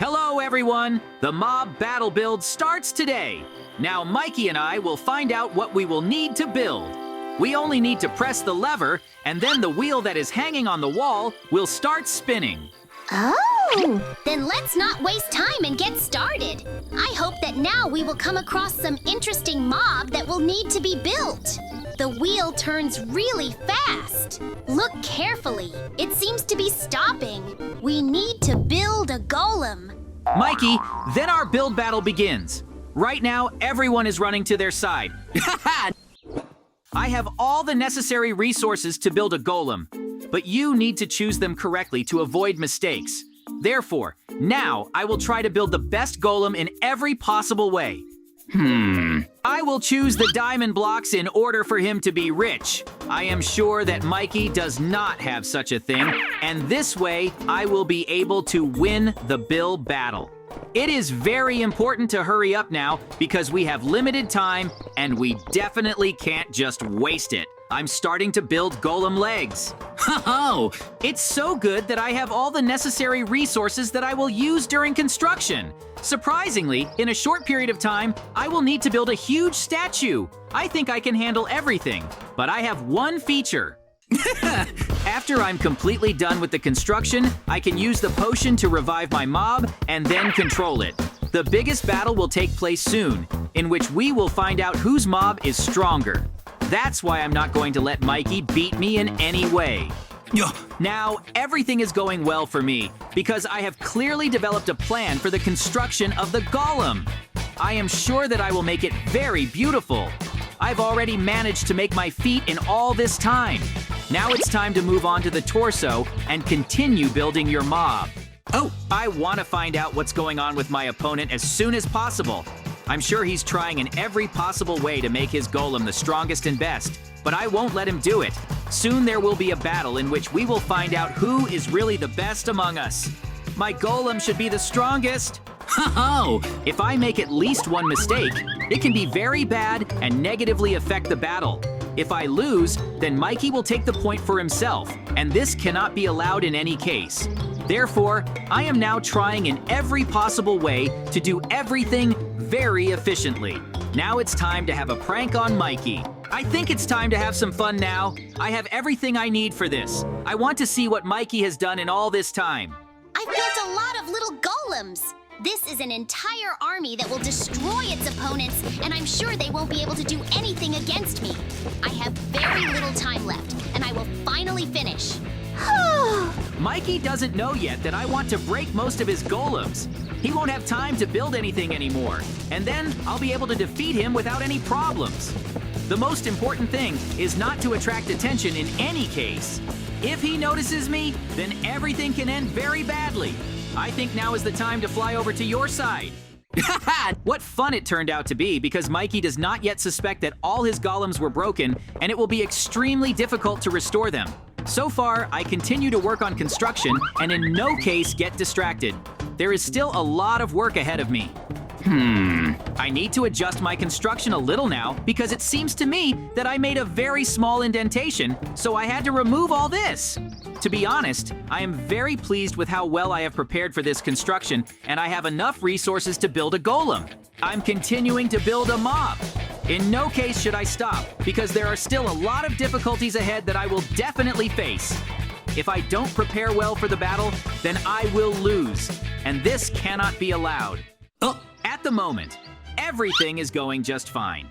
Hello, everyone! The mob battle build starts today. Now, Mikey and I will find out what we will need to build. We only need to press the lever, and then the wheel that is hanging on the wall will start spinning. Oh! Then let's not waste time and get started. I hope that now we will come across some interesting mob that will need to be built. The wheel turns really fast. Look carefully. It seems to be stopping. We need to build a golem. Mikey, then our build battle begins. Right now, everyone is running to their side. I have all the necessary resources to build a golem, but you need to choose them correctly to avoid mistakes. Therefore, now I will try to build the best golem in every possible way. I will choose the diamond blocks in order for him to be rich. I am sure that Mikey does not have such a thing, and this way I will be able to win the build battle. It is very important to hurry up now because we have limited time and we definitely can't just waste it. I'm starting to build golem legs. Oh, it's so good that I have all the necessary resources that I will use during construction. Surprisingly, in a short period of time, I will need to build a huge statue. I think I can handle everything, but I have one feature. After I'm completely done with the construction, I can use the potion to revive my mob and then control it. The biggest battle will take place soon, in which we will find out whose mob is stronger. That's why I'm not going to let Mikey beat me in any way. Now, everything is going well for me because I have clearly developed a plan for the construction of the golem. I am sure that I will make it very beautiful. I've already managed to make my feet in all this time. Now it's time to move on to the torso and continue building your mob. Oh, I want to find out what's going on with my opponent as soon as possible. I'm sure he's trying in every possible way to make his golem the strongest and best, but I won't let him do it. Soon there will be a battle in which we will find out who is really the best among us. My golem should be the strongest. Oh, if I make at least one mistake, it can be very bad and negatively affect the battle. If I lose, then Mikey will take the point for himself, and this cannot be allowed in any case. Therefore, I am now trying in every possible way to do everything very efficiently. Now it's time to have a prank on Mikey. I think it's time to have some fun now. I have everything I need for this. I want to see what Mikey has done in all this time. I've built a lot of little golems. This is an entire army that will destroy its opponents, and I'm sure they won't be able to do anything against me. I have very little time left, and I will finally finish. Mikey doesn't know yet that I want to break most of his golems. He won't have time to build anything anymore, and then I'll be able to defeat him without any problems. The most important thing is not to attract attention in any case. If he notices me, then everything can end very badly. I think now is the time to fly over to your side. What fun it turned out to be because Mikey does not yet suspect that all his golems were broken and it will be extremely difficult to restore them. So far, I continue to work on construction and in no case get distracted. There is still a lot of work ahead of me. I need to adjust my construction a little now because it seems to me that I made a very small indentation, so I had to remove all this. To be honest, I am very pleased with how well I have prepared for this construction, and I have enough resources to build a golem. I'm continuing to build a mob. In no case should I stop, because there are still a lot of difficulties ahead that I will definitely face. If I don't prepare well for the battle, then I will lose, and this cannot be allowed. At the moment, everything is going just fine.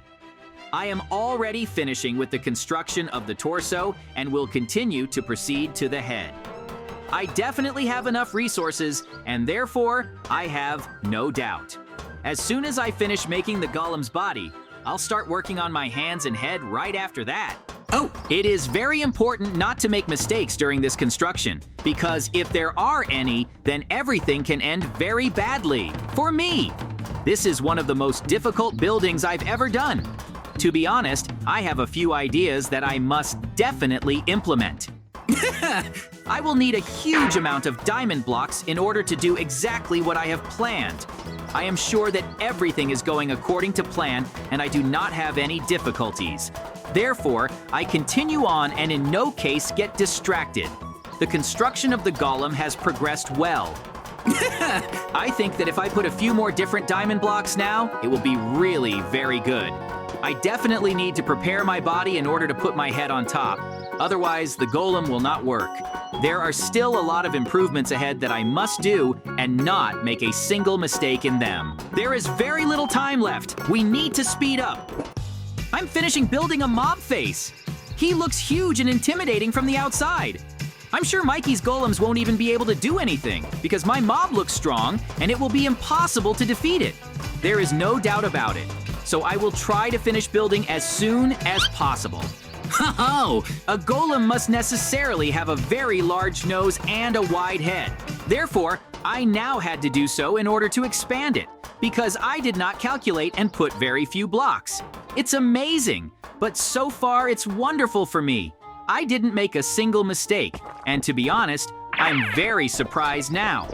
I am already finishing with the construction of the torso and will continue to proceed to the head. I definitely have enough resources, and therefore, I have no doubt. As soon as I finish making the golem's body, I'll start working on my hands and head right after that. Oh, it is very important not to make mistakes during this construction, because if there are any, then everything can end very badly. For me, this is one of the most difficult buildings I've ever done. To be honest, I have a few ideas that I must definitely implement. I will need a huge amount of diamond blocks in order to do exactly what I have planned. I am sure that everything is going according to plan and I do not have any difficulties. Therefore, I continue on and in no case get distracted. The construction of the golem has progressed well. I think that if I put a few more different diamond blocks now, it will be really very good. I definitely need to prepare my body in order to put my head on top. Otherwise, the golem will not work. There are still a lot of improvements ahead that I must do and not make a single mistake in them. There is very little time left. We need to speed up. I'm finishing building a mob face. He looks huge and intimidating from the outside. I'm sure Mikey's golems won't even be able to do anything because my mob looks strong and it will be impossible to defeat it. There is no doubt about it. So I will try to finish building as soon as possible. Oh, a golem must necessarily have a very large nose and a wide head. Therefore, I now had to do so in order to expand it because I did not calculate and put very few blocks. It's amazing, but so far it's wonderful for me. I didn't make a single mistake, and to be honest, I'm very surprised now.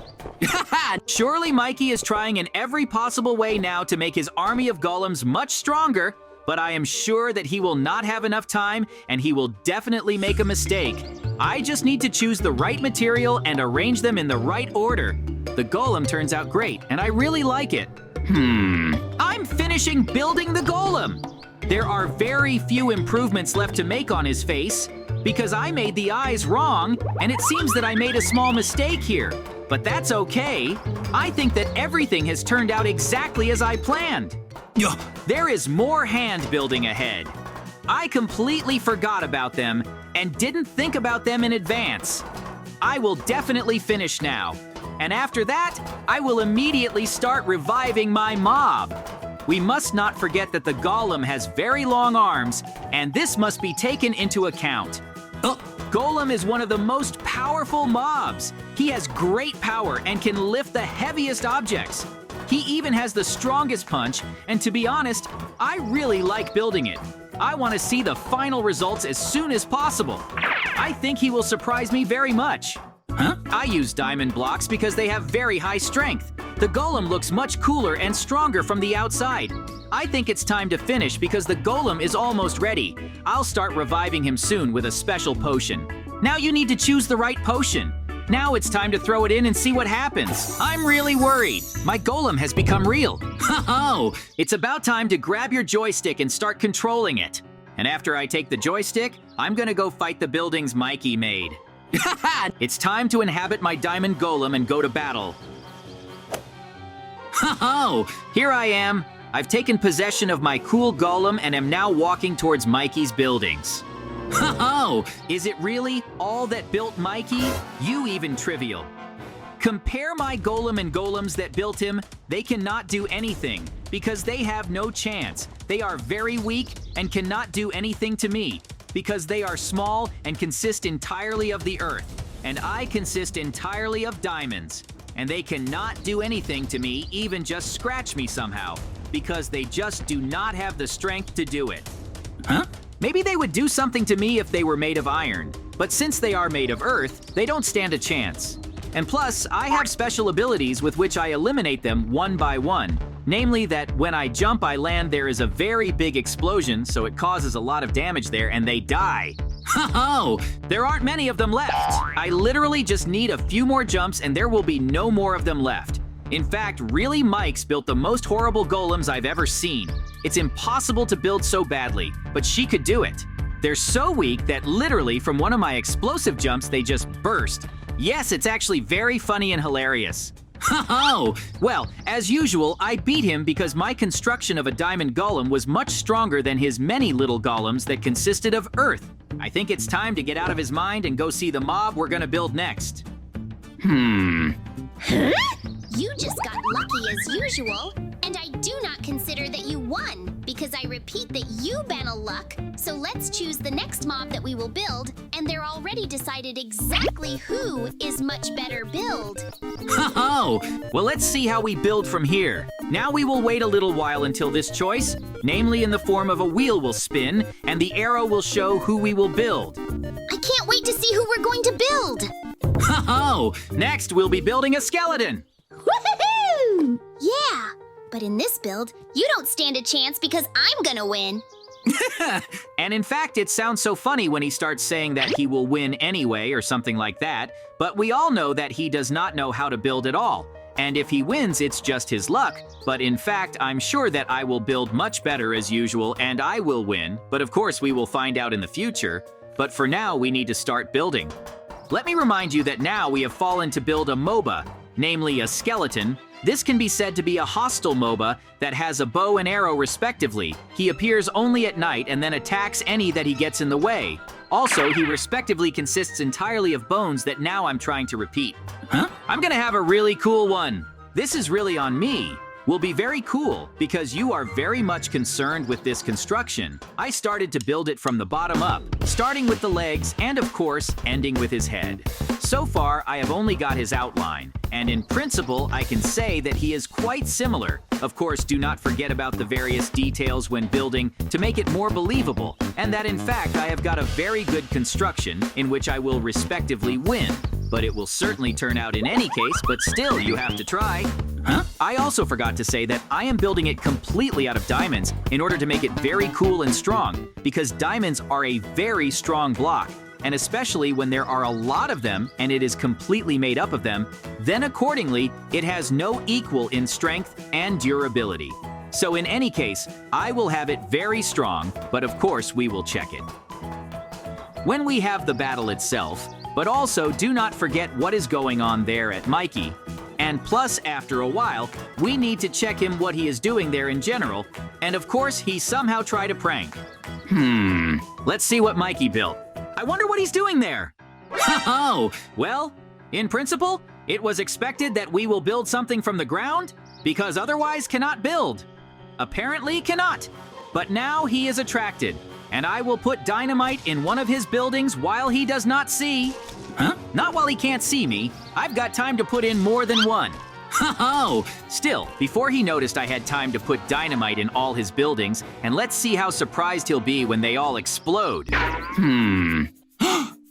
Surely Mikey is trying in every possible way now to make his army of golems much stronger, but I am sure that he will not have enough time and he will definitely make a mistake. I just need to choose the right material and arrange them in the right order. The golem turns out great, and I really like it. I'm finishing building the golem. There are very few improvements left to make on his face because I made the eyes wrong, and it seems that I made a small mistake here. But that's okay. I think that everything has turned out exactly as I planned. There is more hand building ahead. I completely forgot about them and didn't think about them in advance. I will definitely finish now. And after that, I will immediately start reviving my mob. We must not forget that the golem has very long arms, and this must be taken into account. Golem is one of the most powerful mobs. He has great power and can lift the heaviest objects. He even has the strongest punch, and to be honest, I really like building it. I want to see the final results as soon as possible. I think he will surprise me very much. I use diamond blocks because they have very high strength. The golem looks much cooler and stronger from the outside. I think it's time to finish because the golem is almost ready. I'll start reviving him soon with a special potion. Now you need to choose the right potion. Now it's time to throw it in and see what happens. I'm really worried. My golem has become real. It's about time to grab your joystick and start controlling it. And after I take the joystick, I'm gonna go fight the buildings Mikey made. It's time to inhabit my diamond golem and go to battle. Here I am. I've taken possession of my cool golem and am now walking towards Mikey's buildings. Is it really all that built Mikey? You even trivial. Compare my golem and golems that built him. They cannot do anything because they have no chance. They are very weak and cannot do anything to me because they are small and consist entirely of the earth, and I consist entirely of diamonds. And they cannot do anything to me, even just scratch me somehow, because they just do not have the strength to do it. Maybe they would do something to me if they were made of iron, but since they are made of earth, they don't stand a chance. And plus, I have special abilities with which I eliminate them one by one. Namely that when I jump, I land, there is a very big explosion, so it causes a lot of damage there, and they die. There aren't many of them left. I literally just need a few more jumps, and there will be no more of them left. In fact, really Mike's built the most horrible golems I've ever seen. It's impossible to build so badly, but she could do it. They're so weak that literally from one of my explosive jumps, they just burst. Yes, it's actually very funny and hilarious. Well, as usual, I beat him because my construction of a diamond golem was much stronger than his many little golems that consisted of earth. I think it's time to get out of his mind and go see the mob we're gonna build next. You just got lucky as usual, and I do not consider that you won, because I repeat that you ban a luck. So let's choose the next mob that we will build, and they're already decided exactly who is much better build. Well, let's see how we build from here. Now we will wait a little while until this choice, namely in the form of a wheel, will spin, and the arrow will show who we will build. I can't wait to see who we're going to build. Next, we'll be building a skeleton. Woohoo! Yeah, but in this build, you don't stand a chance because I'm gonna win. And in fact, it sounds so funny when he starts saying that he will win anyway or something like that, but we all know that he does not know how to build at all. And if he wins, it's just his luck. But in fact, I'm sure that I will build much better as usual and I will win. But of course, we will find out in the future. But for now, we need to start building. Let me remind you that now we have fallen to build a MOBA, namely a skeleton. This can be said to be a hostile MOBA that has a bow and arrow respectively. He appears only at night and then attacks any that he gets in the way. Also, he respectively consists entirely of bones that now I'm trying to repeat. I'm gonna have a really cool one. This is really on me. Will be very cool because you are very much concerned with this construction. I started to build it from the bottom up, starting with the legs and of course, ending with his head. So far, I have only got his outline, and in principle, I can say that he is quite similar. Of course, do not forget about the various details when building to make it more believable, and that in fact, I have got a very good construction in which I will respectively win. But it will certainly turn out in any case, but still, you have to try. I also forgot to say that I am building it completely out of diamonds in order to make it very cool and strong, because diamonds are a very strong block, and especially when there are a lot of them and it is completely made up of them, then accordingly, it has no equal in strength and durability. So in any case, I will have it very strong, but of course we will check it when we have the battle itself. But also do not forget what is going on there at Mikey. And plus, after a while, we need to check him what he is doing there in general. And of course, he somehow tried a prank. Let's see what Mikey built. I wonder what he's doing there. Oh, well, in principle, it was expected that we will build something from the ground because otherwise cannot build. Apparently cannot. But now he is attracted. And I will put dynamite in one of his buildings while he does not see. Not while he can't see me. I've got time to put in more than one. Still, before he noticed I had time to put dynamite in all his buildings, and let's see how surprised he'll be when they all explode.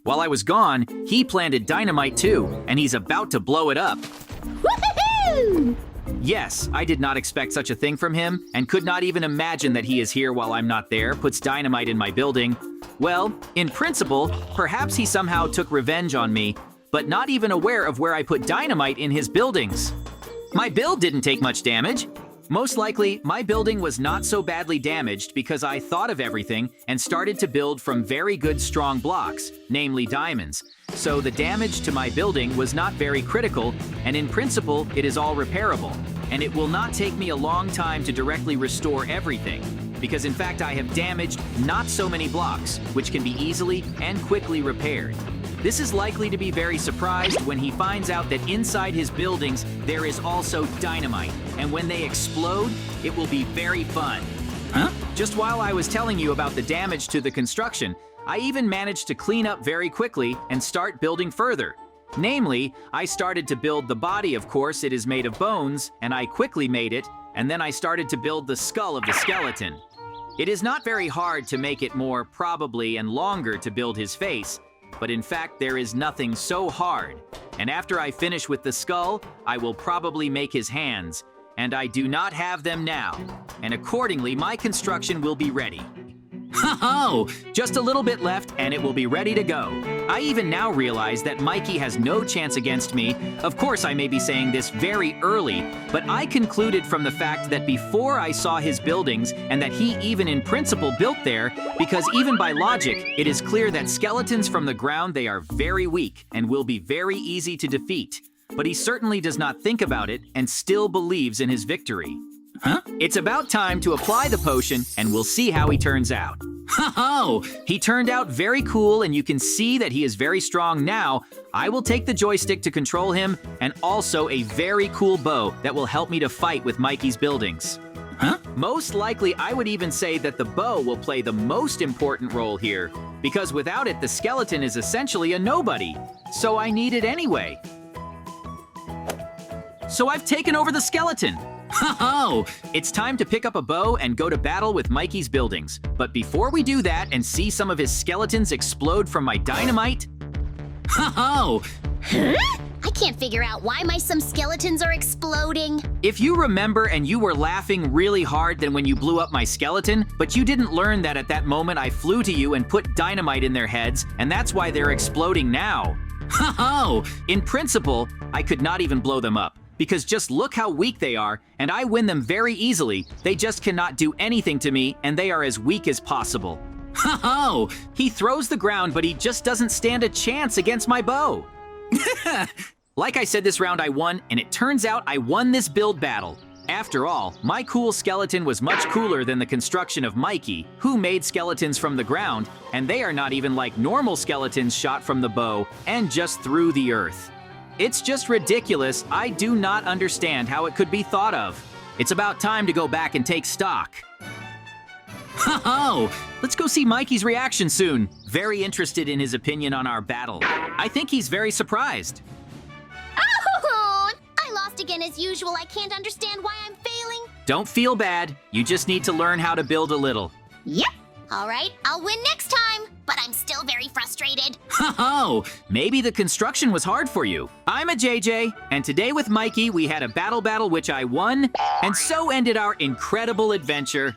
While I was gone, he planted dynamite too, and he's about to blow it up. Woohoo! Yes, I did not expect such a thing from him, and could not even imagine that he is here while I'm not there, puts dynamite in my building. Well, in principle, perhaps he somehow took revenge on me, but not even aware of where I put dynamite in his buildings. My build didn't take much damage. Most likely, my building was not so badly damaged because I thought of everything and started to build from very good strong blocks, namely diamonds. So the damage to my building was not very critical, and in principle, it is all repairable. And it will not take me a long time to directly restore everything, because in fact I have damaged not so many blocks, which can be easily and quickly repaired. This is likely to be very surprised when he finds out that inside his buildings there is also dynamite, and when they explode, it will be very fun. Just while I was telling you about the damage to the construction, I even managed to clean up very quickly and start building further. Namely, I started to build the body, of course, it is made of bones, and I quickly made it, and then I started to build the skull of the skeleton. It is not very hard to make it more probably and longer to build his face, but in fact there is nothing so hard. And after I finish with the skull, I will probably make his hands, and I do not have them now, and accordingly my construction will be ready. Just a little bit left and it will be ready to go. I even now realize that Mikey has no chance against me. Of course, I may be saying this very early, but I concluded from the fact that before I saw his buildings and that he even in principle built there, because even by logic, it is clear that skeletons from the ground, they are very weak and will be very easy to defeat. But he certainly does not think about it and still believes in his victory. It's about time to apply the potion, and we'll see how he turns out. He turned out very cool, and you can see that he is very strong now. I will take the joystick to control him, and also a very cool bow that will help me to fight with Mikey's buildings. Most likely, I would even say that the bow will play the most important role here, because without it, the skeleton is essentially a nobody. So I need it anyway. So I've taken over the skeleton. It's time to pick up a bow and go to battle with Mikey's buildings. But before we do that and see some of his skeletons explode from my dynamite... I can't figure out why my some skeletons are exploding. If you remember and you were laughing really hard than when you blew up my skeleton, but you didn't learn that at that moment I flew to you and put dynamite in their heads, and that's why they're exploding now. Ho-ho! In principle, I could not even blow them up, because just look how weak they are, and I win them very easily. They just cannot do anything to me, and they are as weak as possible. Ho-ho! He throws the ground, but he just doesn't stand a chance against my bow. Like I said, this round I won, and it turns out I won this build battle. After all, my cool skeleton was much cooler than the construction of Mikey, who made skeletons from the ground, and they are not even like normal skeletons shot from the bow and just through the earth. It's just ridiculous. I do not understand how it could be thought of. It's about time to go back and take stock. Ho-ho! Let's go see Mikey's reaction soon. Very interested in his opinion on our battle. I think he's very surprised. Oh, I lost again as usual. I can't understand why I'm failing. Don't feel bad. You just need to learn how to build a little. Yep. All right, I'll win next time, but I'm still very frustrated. Ho-ho! Maybe the construction was hard for you. I'm a JJ, and today with Mikey we had a battle which I won, and so ended our incredible adventure.